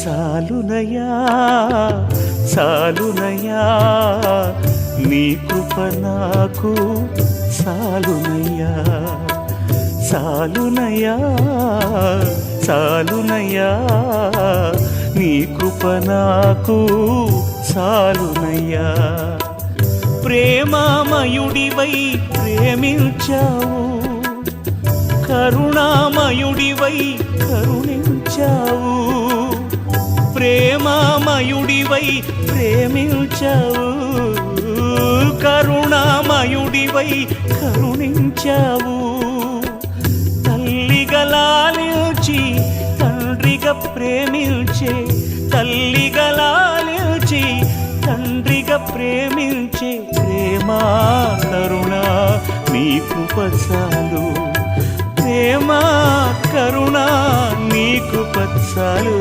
సాలునయ్యా సాలునయ్యా నీ కృప నాకు సాలునయ్యా సాలునయ్యా సాలునయ్యా నీ కృప నాకు సాలునయ్యా ప్రేమామయుడివై ప్రేమించావు కరుణామయుడివై కరుణించావు ప్రేమామయుడివై ప్రేమించావు కరుణామయుడివై కరుణించావు తల్లిగా లాలించి తండ్రిగా ప్రేమించే తల్లిగా లాలించి తండ్రిగా ప్రేమించే ప్రేమా కరుణ నీ కృప చాలు ప్రేమ కరుణ నీ కృప చాలు